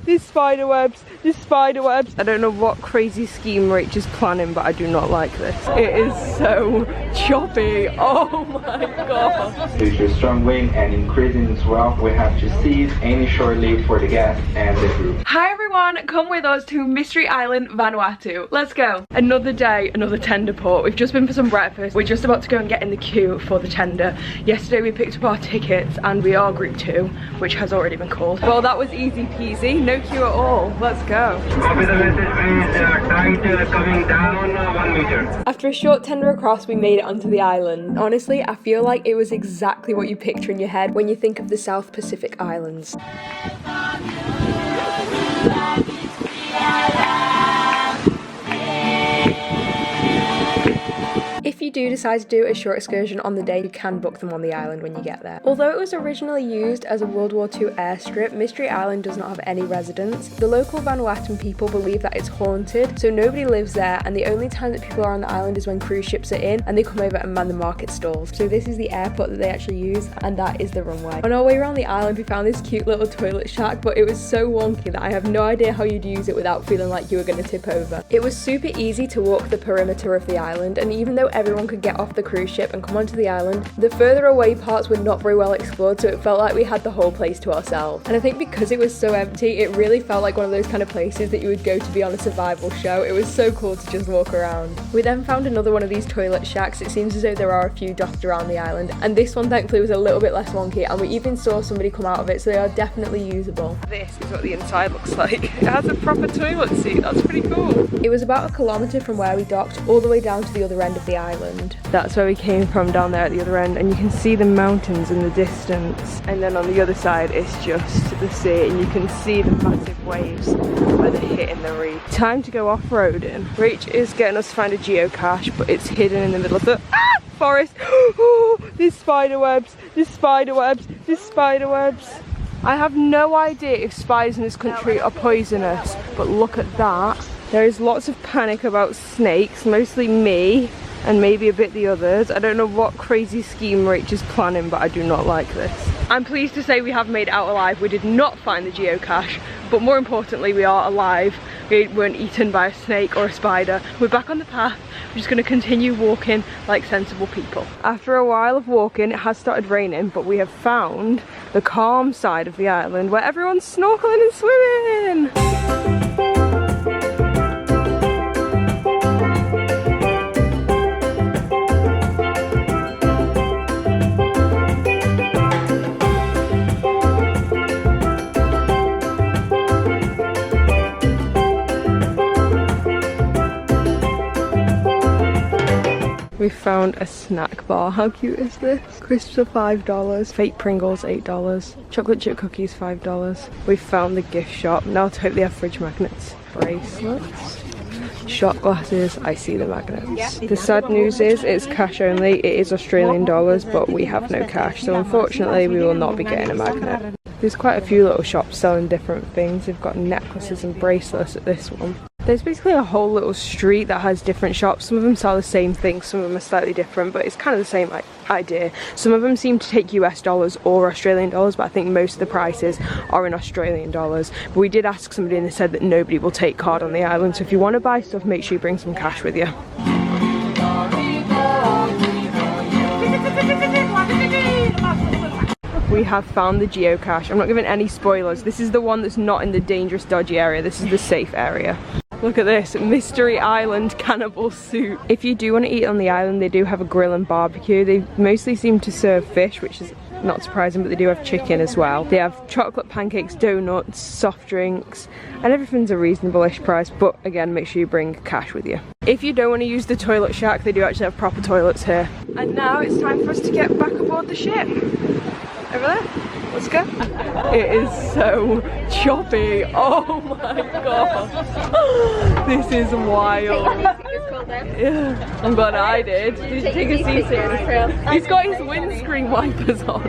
there's spider webs, there's spider webs. I don't know what crazy scheme Rach is planning, but I do not like this. It is so choppy. Oh my god. Due to strong wind and increasing swell, we have to cease any shore leave for the guests and the crew. Hi everyone, come with us to Mystery Island, Vanuatu. Let's go. Another day, another tender port. We've just been for some breakfast. We're just about to go and get in the queue for the tender. Yesterday we picked up our tickets and we are group 2, which has already been called. Well, that was easy peasy, no queue at all. Let's go. Copy the message, please. Tide coming down 1 meter. After a short tender across, we made it onto the island. Honestly, I feel like it was exactly what you picture in your head when you think of the South Pacific Islands. If you do decide to do a short excursion on the day, you can book them on the island when you get there. Although it was originally used as a World War II airstrip, Mystery Island does not have any residents. The local Vanuatuan people believe that it's haunted, so nobody lives there, and the only time that people are on the island is when cruise ships are in and they come over and man the market stalls. So this is the airport that they actually use, and that is the runway. On our way around the island, we found this cute little toilet shack, but it was so wonky that I have no idea how you'd use it without feeling like you were going to tip over. It was super easy to walk the perimeter of the island, and even though everyone could get off the cruise ship and come onto the island, the further away parts were not very well explored, so it felt like we had the whole place to ourselves. And I think because it was so empty, it really felt like one of those kind of places that you would go to be on a survival show. It was so cool to just walk around. We then found another one of these toilet shacks. It seems as though there are a few dotted around the island, and this one thankfully was a little bit less wonky, and we even saw somebody come out of it, so they are definitely usable. This is what the inside looks like. It has a proper toilet seat. That's pretty cool. It was about 1 kilometre from where we docked all the way down to the other end of the island. That's where we came from, down there at the other end, and you can see the mountains in the distance, and then on the other side it's just the sea, and you can see the massive waves where they're hitting the reef. Time to go off-roading. Rach is getting us to find a geocache, but it's hidden in the middle of the forest. Oh, there's spider webs, there's spider webs, there's spider webs. I have no idea if spiders in this country are poisonous, but look at that. There is lots of panic about snakes, mostly me, and maybe a bit the others. I don't know what crazy scheme Rach is planning, but I do not like this. I'm pleased to say we have made it out alive. We did not find the geocache, but more importantly, we are alive. We weren't eaten by a snake or a spider. We're back on the path. We're just gonna continue walking like sensible people. After a while of walking, it has started raining, but we have found the calm side of the island where everyone's snorkeling and swimming. We found a snack bar. How cute is this? Crisps are $5, fake Pringles $8, chocolate chip cookies $5. We found the gift shop. Now let's hope they have fridge magnets. Bracelets, shot glasses. I see the magnets. The sad news is it's cash only. It is Australian dollars, but we have no cash, so unfortunately we will not be getting a magnet. There's quite a few little shops selling different things. They've got necklaces and bracelets at this one. There's basically a whole little street that has different shops. Some of them sell the same thing, some of them are slightly different, but it's kind of the same idea. Some of them seem to take US dollars or Australian dollars, but I think most of the prices are in Australian dollars. But we did ask somebody and they said that nobody will take card on the island, so if you want to buy stuff, make sure you bring some cash with you. We have found the geocache. I'm not giving any spoilers. This is the one that's not in the dangerous, dodgy area. This is the safe area. Look at this, Mystery Island cannibal soup. If you do want to eat on the island, they do have a grill and barbecue. They mostly seem to serve fish, which is not surprising, but they do have chicken as well. They have chocolate pancakes, donuts, soft drinks, and everything's a reasonable-ish price, but again, make sure you bring cash with you. If you don't want to use the toilet shack, they do actually have proper toilets here. And now it's time for us to get back aboard the ship. Over there, let's go. It is so choppy. Oh my god. This is wild. Yeah, I'm glad I did. Did you take a C6? He's got his windscreen wipers on.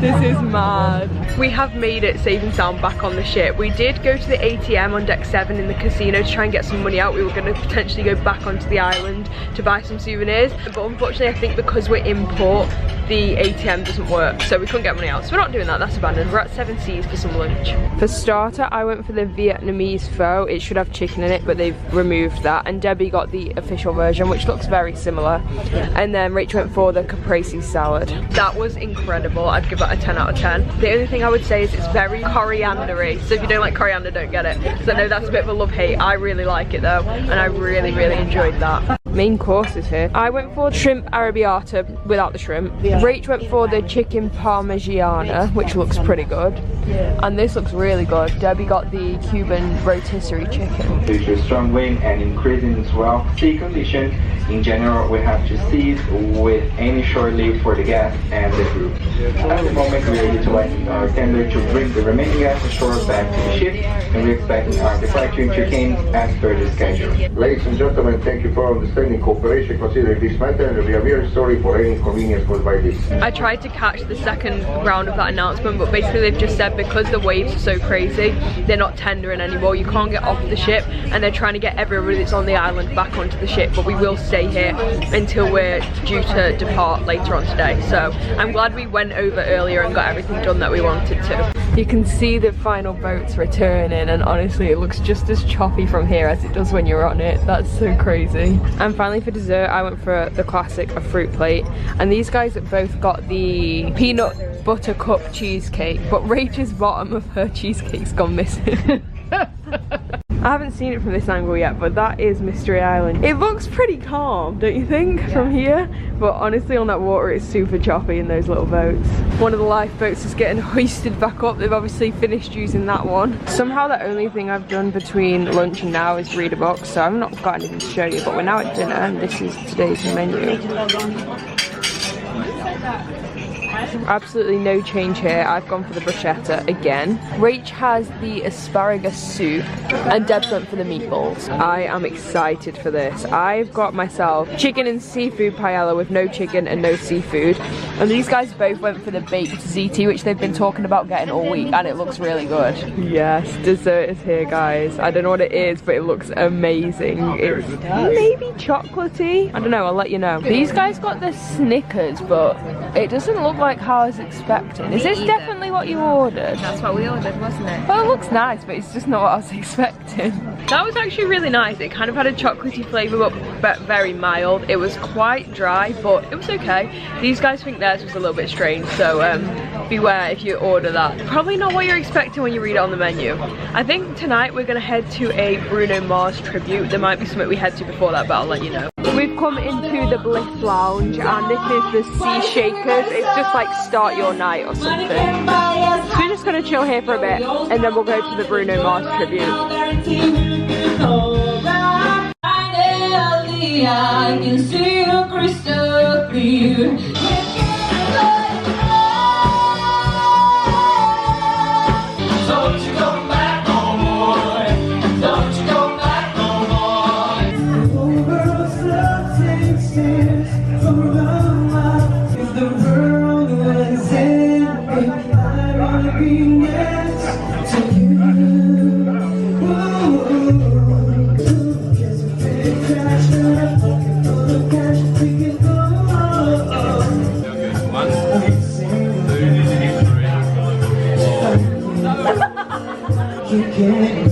This is mad. We have made it safe and sound back on the ship. We did go to the ATM on deck 7 in the casino to try and get some money out. We were going to potentially go back onto the island to buy some souvenirs, but unfortunately I think because we're in port, the ATM doesn't work, so we couldn't get money out. So we're not doing that, that's abandoned. We're at 7 Seas for some lunch. For starter, I went for the Vietnamese pho. It should have chicken in it, but they've removed that. And Debbie got the official version, which looks very similar. And then Rachel went for the caprese salad. That was incredible. I'd give that a 10 out of 10. The only thing I would say is it's very coriander-y. So if you don't like coriander, don't get it. Because I know that's a bit of a love-hate. I really like it though, and I really, really enjoyed that. Main courses here. I went for shrimp arrabbiata without the shrimp. Rach went for the chicken parmigiana, which looks pretty good. And this looks really good. Debbie got the Cuban rotisserie chicken. Due to strong wind and increasing swell sea conditions, in general we have to cease with any shore leave for the guests and the crew. At the moment we are utilizing our tender to bring the remaining guests ashore back to the ship, and we're expecting our departure in 2 Cairns as per the schedule. Ladies and gentlemen, thank you for understanding cooperation considering this matter, and we are very sorry for any inconvenience caused by this. I tried to catch the second round of that announcement, but basically they've just said because the waves are so crazy, they're not tendering anymore. You can't get off the ship, and they're trying to get everybody that's on the island back onto the ship, but we will stay here until we're due to depart later on today. So I'm glad we went over earlier and got everything done that we wanted to. You can see the final boats returning, and honestly it looks just as choppy from here as it does when you're on it. That's so crazy. And finally for dessert I went for the classic, a fruit plate, and these guys have both got the peanut butter cup cheesecake, but Rachel's bottom of her cheesecake's gone missing. I haven't seen it from this angle yet, but that is Mystery Island. It looks pretty calm, don't you think, from here? But honestly on that water it's super choppy in those little boats. One of the lifeboats is getting hoisted back up. They've obviously finished using that one. Somehow the only thing I've done between lunch and now is read a book, so I've not got anything to show you, but we're now at dinner and this is today's menu. Absolutely no change here. I've gone for the bruschetta again. Rach has the asparagus soup and Deb's went for the meatballs. I am excited for this. I've got myself chicken and seafood paella with no chicken and no seafood, and these guys both went for the baked ziti, which they've been talking about getting all week, and it looks really good. Yes, dessert is here guys. I don't know what it is, but it looks amazing. It's maybe chocolatey. I don't know, I'll let you know. These guys got the Snickers, but it doesn't look like how I was expecting. Is this definitely what you ordered? That's what we ordered, wasn't it? Well, it looks nice, but it's just not what I was expecting. That was actually really nice. It kind of had a chocolatey flavour, but very mild. It was quite dry, but it was okay. These guys think theirs was a little bit strange, so beware if you order that. Probably not what you're expecting when you read it on the menu. I think tonight we're going to head to a Bruno Mars tribute. There might be something we head to before that, but I'll let you know. We've come into the Bliss Lounge, and this is the Sea Shakers. It's just like start your night or something. So we're just going to chill here for a bit, and then we'll go to the Bruno Mars tribute. I can see you crystal clear. Don't you come back no more. Don't you come back no more. The world's love takes stairs around. If the world was ending, I'd wanna be next to you. There's a big crash, a pocket full of cash, we can go. You can't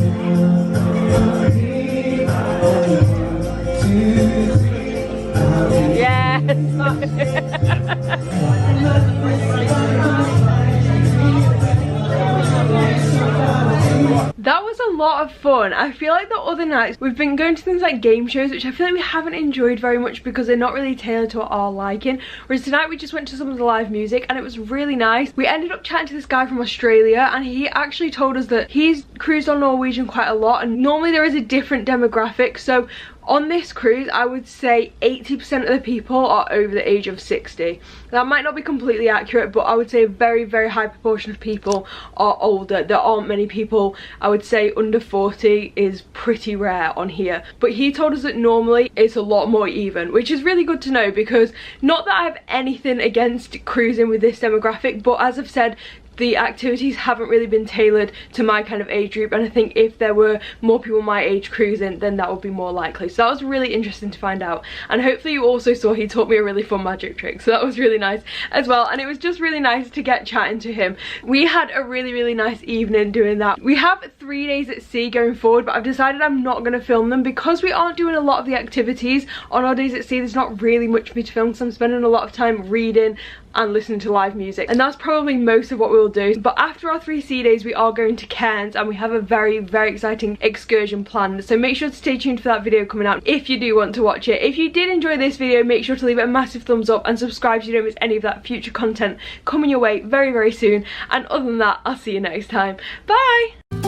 That was a lot of fun. I feel like the other nights we've been going to things like game shows, which I feel like we haven't enjoyed very much because they're not really tailored to our liking. Whereas tonight we just went to some of the live music and it was really nice. We ended up chatting to this guy from Australia, and he actually told us that he's cruised on Norwegian quite a lot, and normally there is a different demographic. So On this cruise, I would say 80% of the people are over the age of 60. That might not be completely accurate, but I would say a very, very high proportion of people are older. There aren't many people, I would say under 40 is pretty rare on here. But he told us that normally it's a lot more even, which is really good to know, because not that I have anything against cruising with this demographic, but as I've said, the activities haven't really been tailored to my kind of age group, and I think if there were more people my age cruising, then that would be more likely. So that was really interesting to find out, and hopefully you also saw he taught me a really fun magic trick, so that was really nice as well. And it was just really nice to get chatting to him. We had a really, really nice evening doing that. We have 3 days at sea going forward, but I've decided I'm not going to film them because we aren't doing a lot of the activities on our days at sea. There's not really much for me to film, so I'm spending a lot of time reading and listening to live music, and that's probably most of what we'll do. But after our 3 sea days, we are going to Cairns, and we have a very, very exciting excursion planned, so make sure to stay tuned for that video coming out if you do want to watch it. If you did enjoy this video, make sure to leave it a massive thumbs up and subscribe so you don't miss any of that future content coming your way very, very soon. And other than that, I'll see you next time. Bye!